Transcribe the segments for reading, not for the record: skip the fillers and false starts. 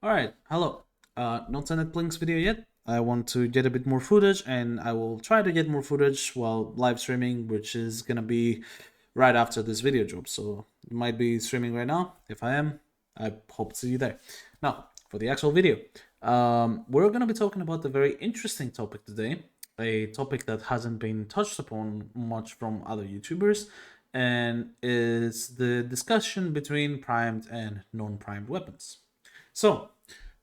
Alright, hello. Not sent Blink's video yet. I want to get a bit more footage and I will try to get more footage while live streaming, which is gonna be right after this video drops. So you might be streaming right now. If I am, I hope to see you there. Now, for the actual video, we're gonna be talking about a very interesting topic today. A topic that hasn't been touched upon much from other YouTubers, and is the discussion between primed and non-primed weapons. So,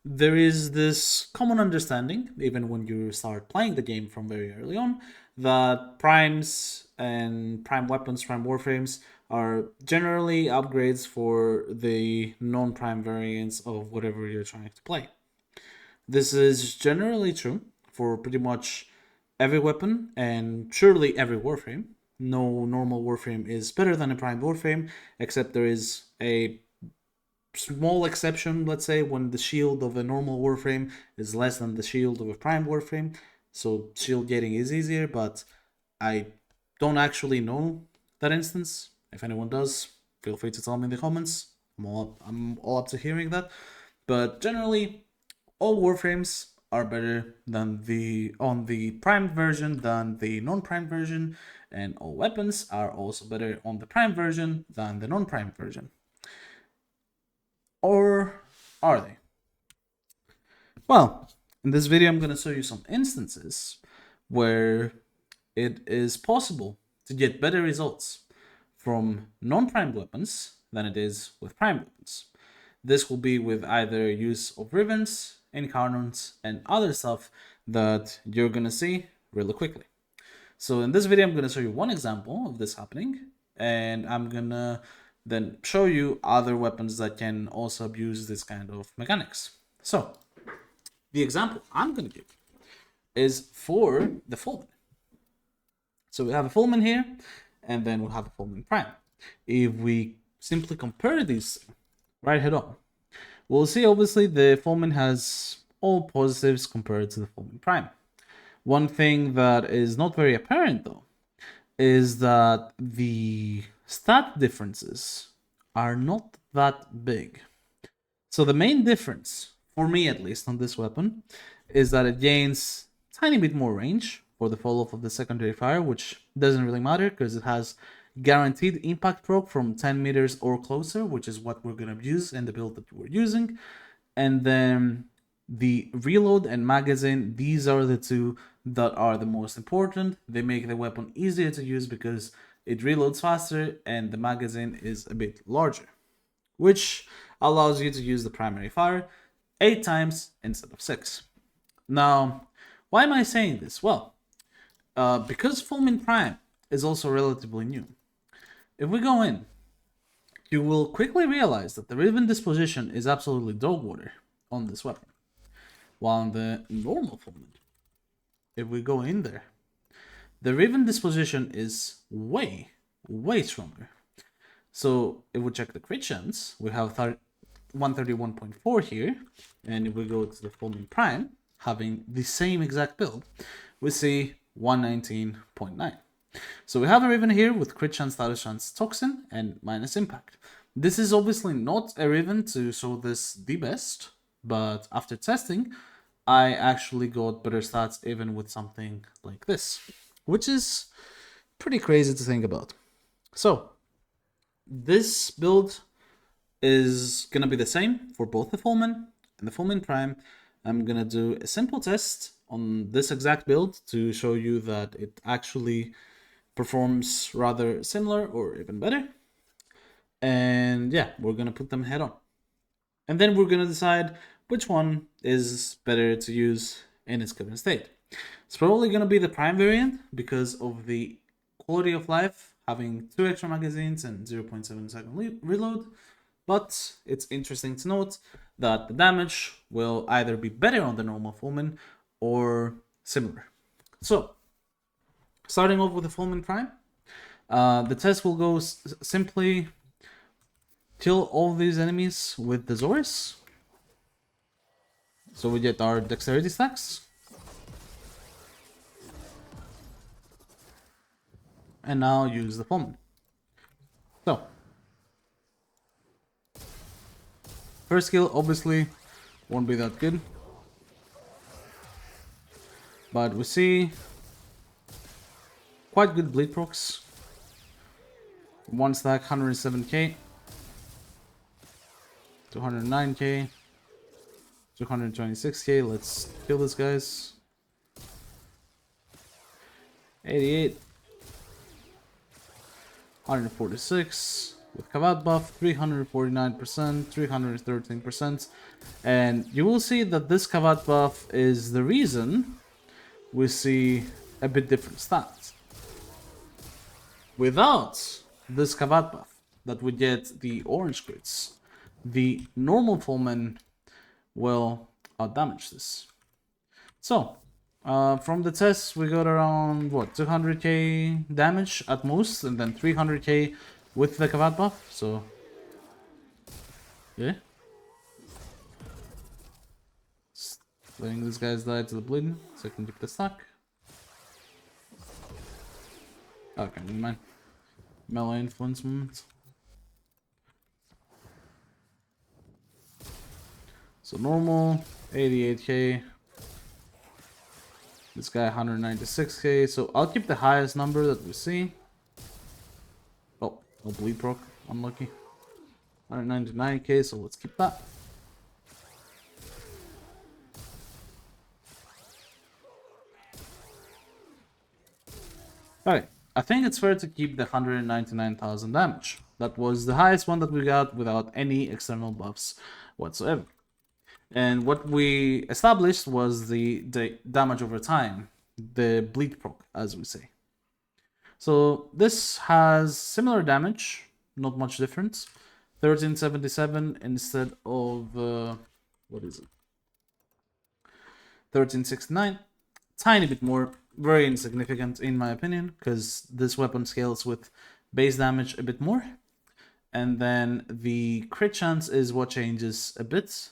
there is this common understanding, even when you start playing the game from very early on, that primes and prime weapons, prime warframes, are generally upgrades for the non-prime variants of whatever you're trying to play. This is generally true for pretty much every weapon and surely every warframe. No normal warframe is better than a prime warframe, except there is a small exception, let's say, when the shield of a normal warframe is less than the shield of a prime warframe. So shield getting is easier, but I don't actually know that instance. If anyone does, feel free to tell me in the comments. I'm all up to hearing that. But generally, all warframes are better than on the primed version than the non-primed version, and all weapons are also better on the primed version than the non-primed version. Or are they? Well, in this video I'm going to show you some instances where it is possible to get better results from non-primed weapons than it is with primed weapons. This will be with either use of rivens, Incarnons, and other stuff that you're going to see really quickly. So in this video I'm going to show you one example of this happening, and I'm going to then show you other weapons that can also abuse this kind of mechanics. So, the example I'm going to give is for the Fulmin. So we have a Fulmin here, and then we'll have a Fulmin Prime. If we simply compare these right head on, we'll see obviously the Fulmin has all positives compared to the Fulmin Prime. One thing that is not very apparent though is that the stat differences are not that big. So the main difference, for me at least, on this weapon is that it gains a tiny bit more range for the fall-off of the secondary fire, which doesn't really matter because it has guaranteed impact proc from 10 meters or closer, which is what we're going to use in the build that we're using. And then the reload and magazine, these are the two that are the most important. They make the weapon easier to use because it reloads faster and the magazine is a bit larger, which allows you to use the primary fire 8 times instead of 6. Now, why am I saying this? Well, because Fulmin Prime is also relatively new. If we go in, you will quickly realize that the riven disposition is absolutely dog water on this weapon. While on the normal Fulmin, if we go in there, the riven disposition is way stronger. So if we check the crit chance, we have 131.4 here, and if we go to the Fulmin Prime, having the same exact build, we see 119.9. So we have a riven here with crit chance, status chance, toxin, and minus impact. This is obviously not a riven to show this the best, but after testing, I actually got better stats even with something like this, which is pretty crazy to think about. So, this build is going to be the same for both the Fulmin and the Fulmin Prime. I'm going to do a simple test on this exact build to show you that it actually performs rather similar or even better. And yeah, we're going to put them head on. And then we're going to decide which one is better to use in its current state. It's probably going to be the prime variant because of the quality of life, having 2 extra magazines and 0.7 second reload. But it's interesting to note that the damage will either be better on the normal Fulmin or similar. So, starting off with the Fulmin Prime, the test will go simply kill all these enemies with the Zores. So we get our dexterity stacks. And now use the Fulmin. So, first skill, obviously, Won't be that good. But we see quite good bleed procs. One stack, 107k, 209k, 226k. Let's kill these guys. 88, 146 with Kavat buff, 349%, 313%. And you will see that this Kavat buff is the reason we see a bit different stats. Without this Kavat buff, that we get the orange crits, the normal Fulmin will outdamage this. So, from the tests, we got around, what, 200k damage at most, and then 300k with the Kavat buff, so... yeah. Letting these guys die to the bleed, so I can keep the stack. Okay, never mind. Melee influence moment. So normal, 88k. This guy 196k. So I'll keep the highest number that we see. Oh, no bleed proc. Unlucky. 199k, so let's keep that. Alright, I think it's fair to keep the 199,000 damage. That was the highest one that we got without any external buffs whatsoever. And what we established was the damage over time, the bleed proc, as we say. So this has similar damage, not much difference. 1377 instead of, what is it? 1369. Tiny bit more, very insignificant in my opinion, because this weapon scales with base damage a bit more. And then the crit chance is what changes a bit,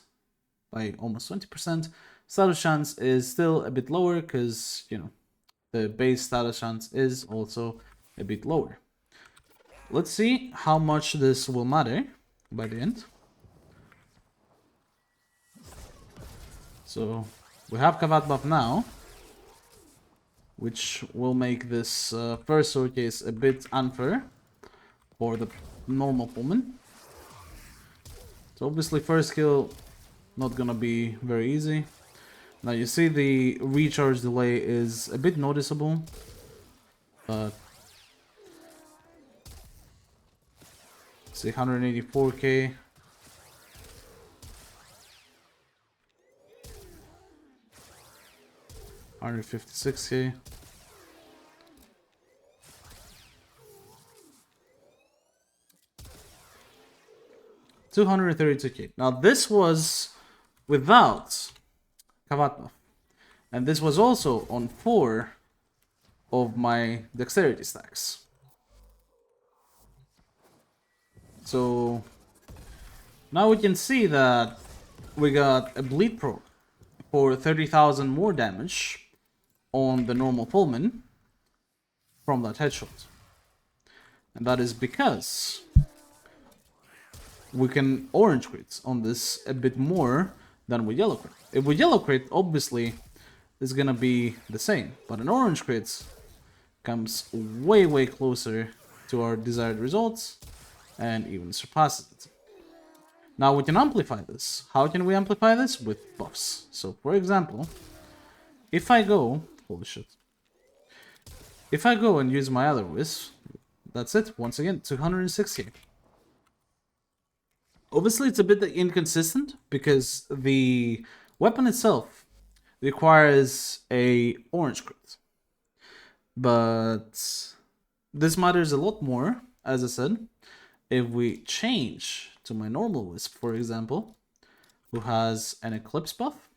by almost 20%. Status chance is still a bit lower because, you know, the base status chance is also a bit lower. Let's see how much this will matter by the end. So we have Kavat buff now, which will make this first sword case a bit unfair for the normal Fulmin. So obviously first kill not gonna be very easy. Now you see the recharge delay is a bit noticeable, but see 184k. $156k. $232k. Now this was without Kavat buff, and this was also on 4 of my dexterity stacks. So now we can see that we got a bleed proc for 30,000 more damage on the normal Fulmin from that headshot. And that is because we can orange crit on this a bit more than with yellow crit. If with yellow crit, obviously, it's gonna be the same. But an orange crit comes way closer to our desired results and even surpasses it. Now we can amplify this. How can we amplify this? With buffs. So for example, if I go... holy shit. If I go and use my other wisp, that's it. Once again, 260. Obviously, it's a bit inconsistent because the weapon itself requires a orange crit. But this matters a lot more, as I said, if we change to my normal wisp, for example, who has an Eclipse buff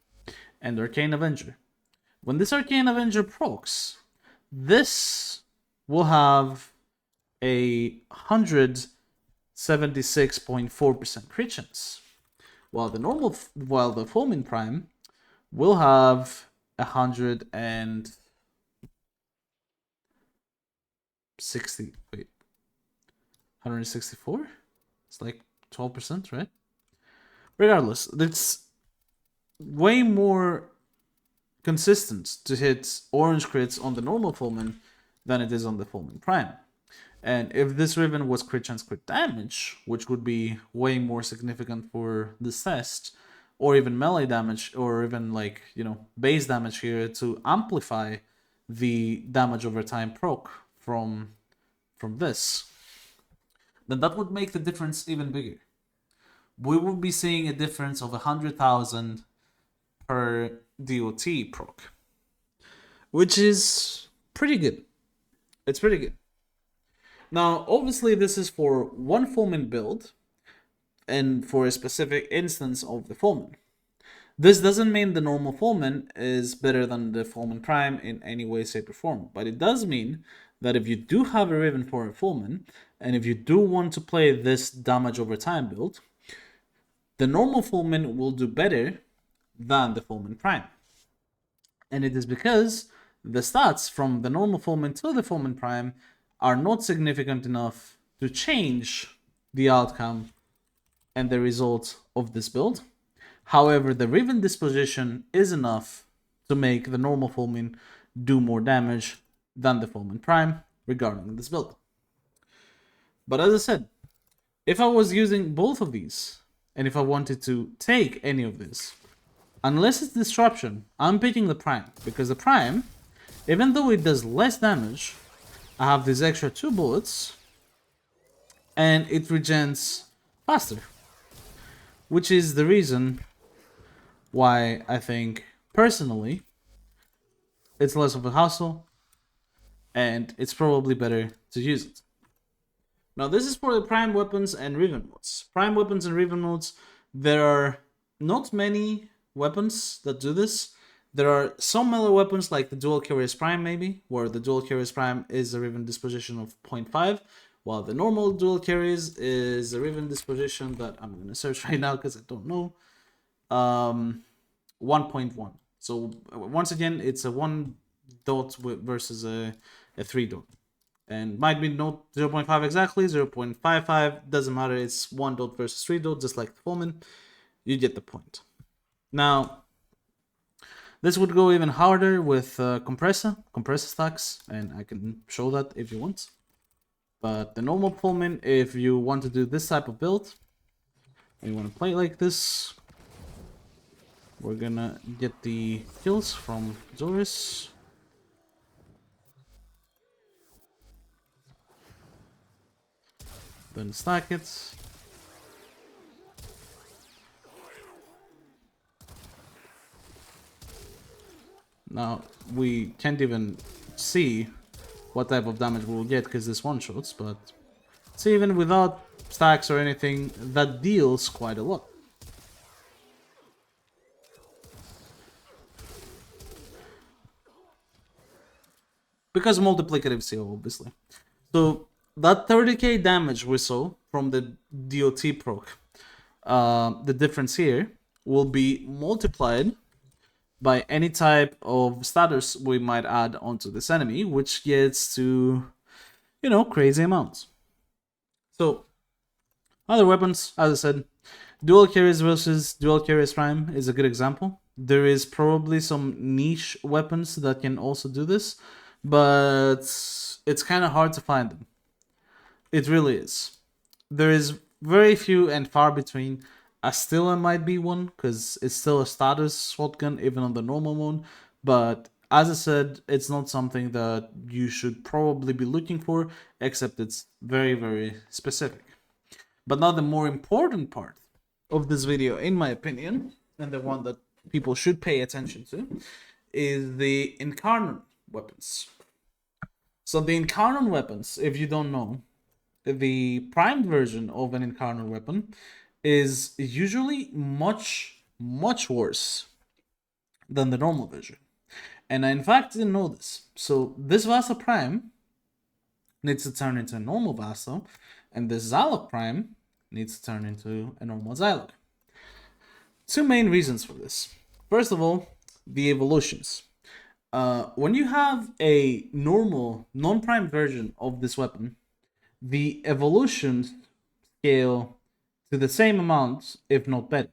and Arcane Avenger. When this Arcane Avenger procs, this will have a 176.4% crit chance, while the Fulmin Prime will have 164? It's like 12%, right? Regardless, way more consistent to hit orange crits on the normal Fulmin than it is on the Fulmin Prime. And if this riven was crit chance crit damage, which would be way more significant for this test, or even melee damage, or even like, base damage here to amplify the damage over time proc from this, then that would make the difference even bigger. We would be seeing a difference of 100,000 per DOT proc, which is pretty good. It's pretty good. Now, obviously, this is for one Fulmin build and for a specific instance of the Fulmin. This doesn't mean the normal Fulmin is better than the Fulmin Prime in any way, shape, or form, but it does mean that if you do have a Riven for a Fulmin, and if you do want to play this damage over time build, the normal Fulmin will do better than the Fulmin Prime. And it is because the stats from the normal Fulmin to the Fulmin Prime are not significant enough to change the outcome and the result of this build. However, the Riven disposition is enough to make the normal Fulmin do more damage than the Fulmin Prime regarding this build. But as I said, if I was using both of these, and if I wanted to take any of this, unless it's disruption, I'm picking the Prime, because the Prime, even though it does less damage, I have these extra 2 bullets, and it regens faster, which is the reason why I think, personally, it's less of a hassle, and it's probably better to use it. Now, this is for the Prime weapons and Riven modes. Prime weapons and Riven modes, there are not many weapons that do this. There are some melee weapons like the Dual Curious Prime, maybe, where the Dual Curious Prime is a Riven disposition of 0.5, while the normal Dual Curious is a Riven disposition that I'm going to search right now because I don't know. 1.1. So once again, it's a 1 dot versus a 3 dot. And might be not 0.5 exactly, 0.55, doesn't matter, it's 1 dot versus 3 dot, just like the Fulmin. You get the point. Now, this would go even harder with compressor stacks, and I can show that if you want. But the normal Fulmin, if you want to do this type of build, and you want to play like this, we're gonna get the kills from Zoris. Then stack it. Now, we can't even see what type of damage we'll get because this one-shots, but see, even without stacks or anything, that deals quite a lot. Because multiplicative CO, obviously. So, that 30k damage we saw from the DOT proc, the difference here will be multiplied by any type of status we might add onto this enemy, which gets to, crazy amounts. So, other weapons, as I said, Dual Curious versus Dual Curious Prime is a good example. There is probably some niche weapons that can also do this, but it's kind of hard to find them. It really is. There is very few and far between. Astilla might be one, because it's still a status shotgun even on the normal mode, but as I said, it's not something that you should probably be looking for, except it's very, very specific. But now the more important part of this video, in my opinion, and the one that people should pay attention to, is the Incarnon weapons. So the Incarnon weapons, if you don't know, the primed version of an Incarnon weapon is usually much, much worse than the normal version. And I in fact didn't know this. So this Vasa Prime needs to turn into a normal Vasa, and this Zylok Prime needs to turn into a normal Zylok. 2 main reasons for this. First of all, the evolutions. When you have a normal, non-prime version of this weapon, the evolutions scale to the same amount, if not better.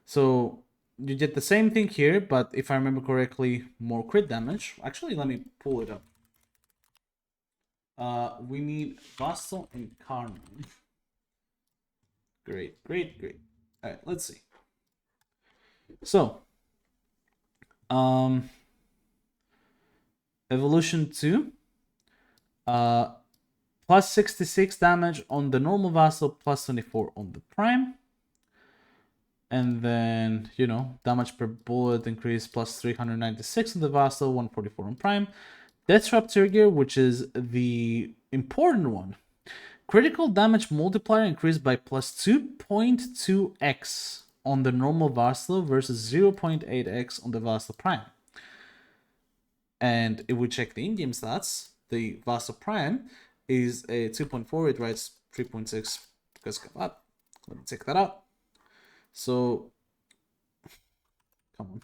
So you get the same thing here, but if I remember correctly, more crit damage. Actually, let me pull it up. We need Vassal and Incarnon. Great, great, great. All right, let's see. So, evolution 2, plus 66 damage on the normal Vassal, plus 24 on the Prime. And then, you know, damage per bullet increase plus 396 on the Vassal, 144 on Prime. Death Trap Trigger, which is the important one. Critical damage multiplier increased by plus 2.2x on the normal Vassal versus 0.8x on the Vassal Prime. And if we check the in-game stats, the Vassal Prime is a 2.4, it writes 3.6 because come up. Let me check that out. So, come on.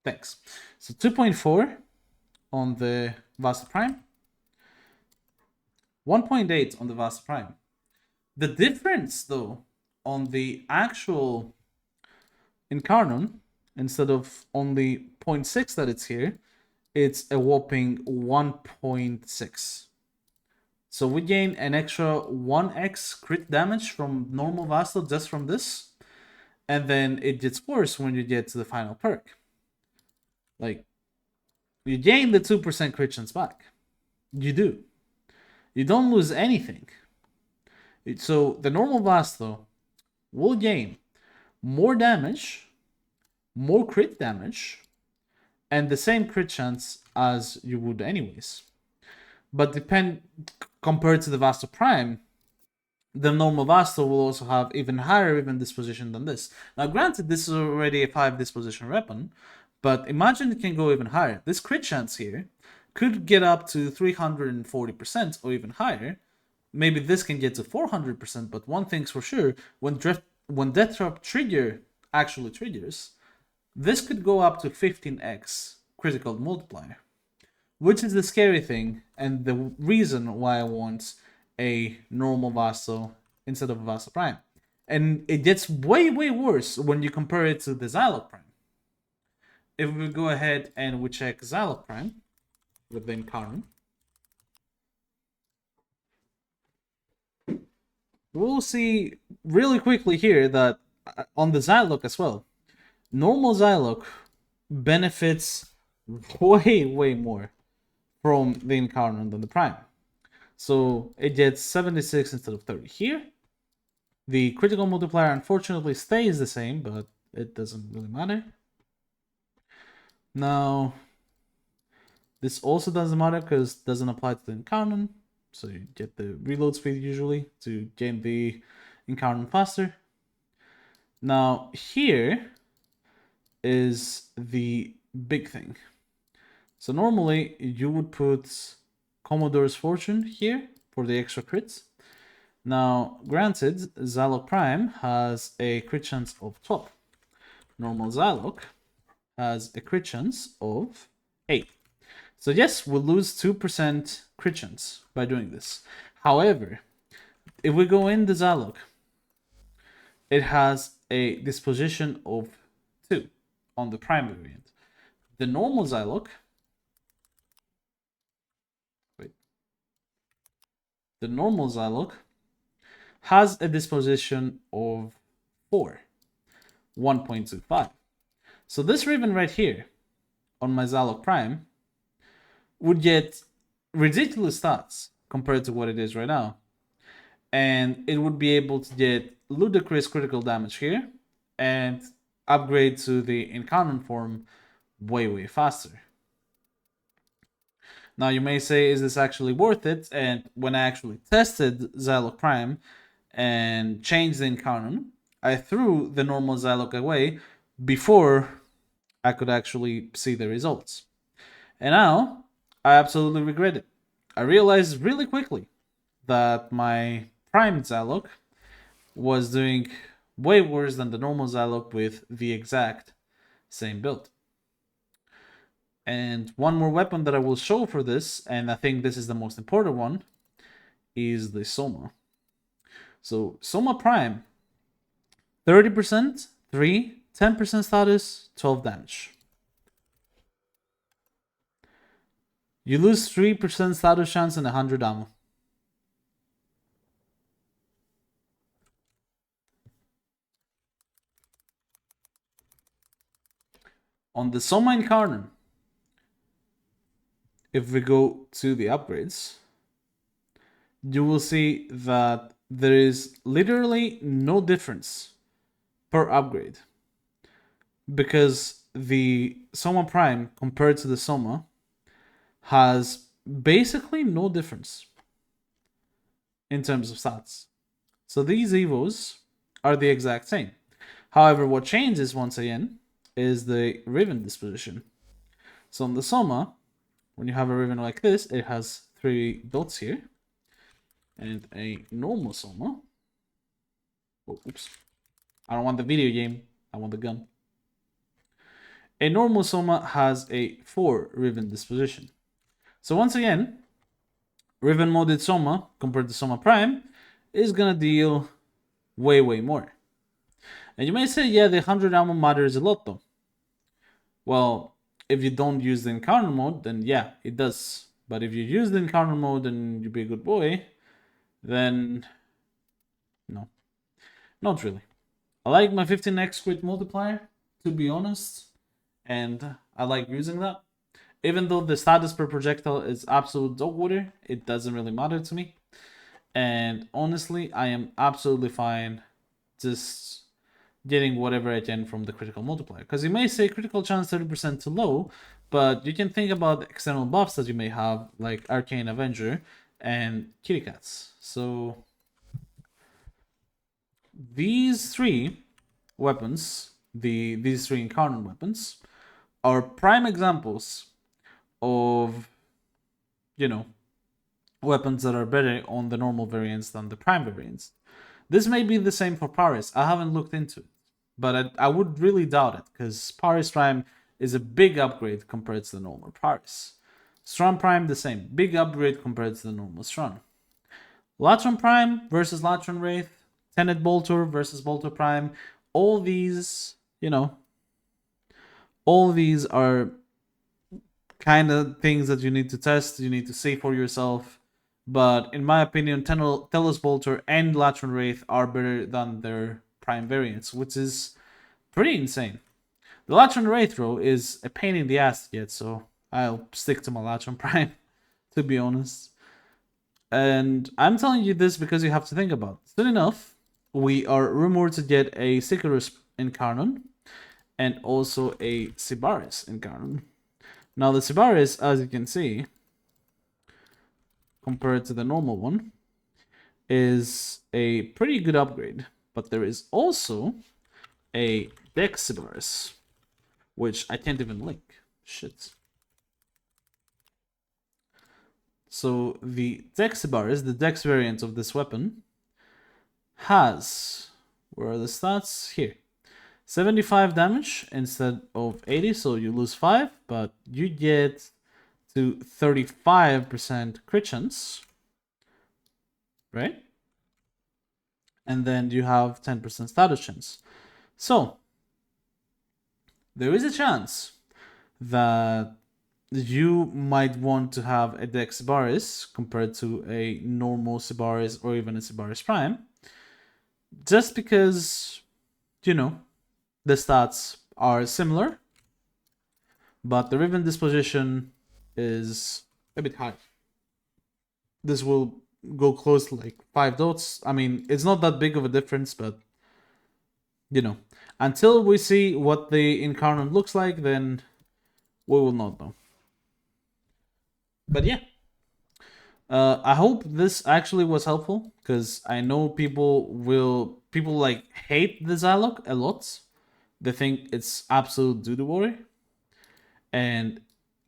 Thanks. So 2.4 on the Vassal Prime, 1.8 on the Vassal Prime. The difference, though, on the actual Incarnon, instead of only 0.6 that it's here, it's a whopping 1.6. So we gain an extra 1x crit damage from normal Vassal just from this. And then it gets worse when you get to the final perk. Like, you gain the 2% crit chance back. You do. You don't lose anything. So the normal Vassal will gain more damage, more crit damage, and the same crit chance as you would anyways. But compared to the Vassal Prime, the normal Vassal will also have even higher even disposition than this. Now granted, this is already a 5 disposition weapon, but imagine it can go even higher. This crit chance here could get up to 340% or even higher. Maybe this can get to 400%, but one thing's for sure, when Death Trap Trigger actually triggers, this could go up to 15x critical multiplier. Which is the scary thing, and the reason why I want a normal Vassal instead of a Vassal Prime. And it gets way, way worse when you compare it to the Zylok Prime. If we go ahead and we check Zylok Prime with the Incarnon, we'll see really quickly here that on the Zylok as well, normal Zylok benefits way, way more from the Incarnon than the Prime. So it gets 76 instead of 30 here. The critical multiplier unfortunately stays the same, but it doesn't really matter. Now, this also doesn't matter because it doesn't apply to the Incarnon. So you get the reload speed usually to gain the Incarnon faster. Now, here is the big thing. So normally you would put Commodore's Fortune here for the extra crits. Now, granted, Zylok Prime has a crit chance of 12. Normal Zylok has a crit chance of 8. So yes, we'll lose 2% crit chance by doing this. However, if we go in the Zylok, it has a disposition of 2 on the Prime variant. The normal Zylok, the normal Zylok has a disposition of 4, 1.25. So this ribbon right here on my Zylok Prime would get ridiculous stats compared to what it is right now. And it would be able to get ludicrous critical damage here and upgrade to the Incarnon form way, way faster. Now you may say, is this actually worth it? And when I actually tested Zylok Prime and changed the Incarnon, I threw the normal Zylok away before I could actually see the results. And now, I absolutely regret it. I realized really quickly that my Prime Zylok was doing way worse than the normal Zylok with the exact same build. And one more weapon that I will show for this, and I think this is the most important one, is the Soma. So Soma Prime 30%, 3, 10% status, 12 damage. You lose 3% status chance and 100 ammo. On the Soma Incarnon, if we go to the upgrades, you will see that there is literally no difference per upgrade. Because the Soma Prime compared to the Soma has basically no difference in terms of stats. So these Evos are the exact same. However, what changes once again is the riven disposition. So on the Soma, when you have a riven like this, it has 3 dots here. And a normal Soma. Oh, oops. I don't want the video game. I want the gun. A normal Soma has a 4 riven disposition. So once again, riven modded Soma compared to Soma Prime is gonna deal way more. And you may say, yeah, the 100 ammo matters a lot though. Well, if you don't use the Incarnon mode, then yeah, it does. But if you use the Incarnon mode and you be a good boy, then no, not really. I like my 15x crit multiplier, to be honest, and I like using that. Even though the status per projectile is absolute dog water, it doesn't really matter to me. And honestly, I am absolutely fine just getting whatever I can from the critical multiplier. Because you may say critical chance 30% too low, but you can think about the external buffs that you may have, like Arcane Avenger and Kitty Cats. So these 3 weapons, these 3 Incarnon weapons, are prime examples of, you know, weapons that are better on the normal variants than the prime variants. This may be the same for Paris. I haven't looked into it, but I would really doubt it, because Paris Prime is a big upgrade compared to the normal Paris. Strong Prime, the same. Big upgrade compared to the normal Strong. Latron Prime versus Latron Wraith. Tenet Bolter versus Bolter Prime. All these, all these are kind of things that you need to test, you need to see for yourself. But in my opinion, Telos Bolter and Latron Wraith are better than their prime variants, which is pretty insane. The Latron Wraith though is a pain in the ass to get, so I'll stick to my Latron Prime, to be honest. And I'm telling you this because you have to think about it. Soon enough, we are rumored to get a Sicarus Incarnon and also a Sybaris Incarnon. Now the Sybaris, as you can see, compared to the normal one, is a pretty good upgrade. But there is also a Dex Sybaris, which I can't even link. Shit. So the Dex Sybaris, the Dex variant of this weapon, has, where are the stats? Here. 75 damage instead of 80, so you lose 5, but you get to 35% crit chance, right? And then you have 10% status chance. So there is a chance that you might want to have a Dex Sybaris compared to a normal Sybaris or even a Sybaris Prime, just because, the stats are similar, but the riven disposition is a bit high. This will go close to like 5 dots. I mean, it's not that big of a difference, but until we see what the Incarnon looks like, then we will not know. But yeah, I hope this actually was helpful, because I know people like hate the Zylok a lot. They think it's absolute doo-doo worry. And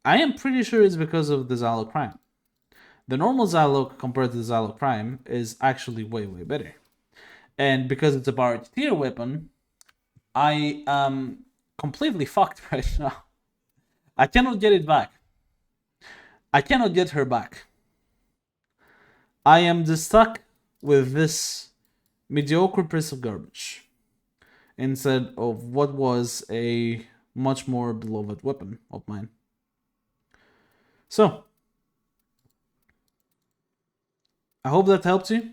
I am pretty sure it's because of the Zylok Prime. The normal Zylok compared to the Zylok Prime is actually way better. And because it's a barrage tier weapon, I am completely fucked right now. I cannot get it back. I cannot get her back. I am just stuck with this mediocre piece of garbage. instead of what was a much more beloved weapon of mine. So, I hope that helped you,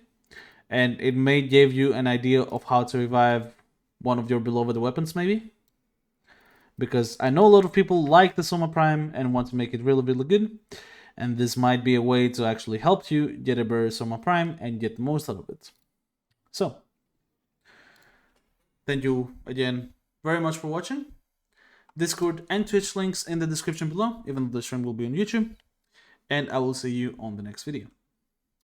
and it may give you an idea of how to revive one of your beloved weapons, maybe. Because I know a lot of people like the Soma Prime and want to make it really, really good, and this might be a way to actually help you get a better Soma Prime and get the most out of it. So, thank you again very much for watching. Discord and Twitch links in the description below, even though the stream will be on YouTube. And I will see you on the next video.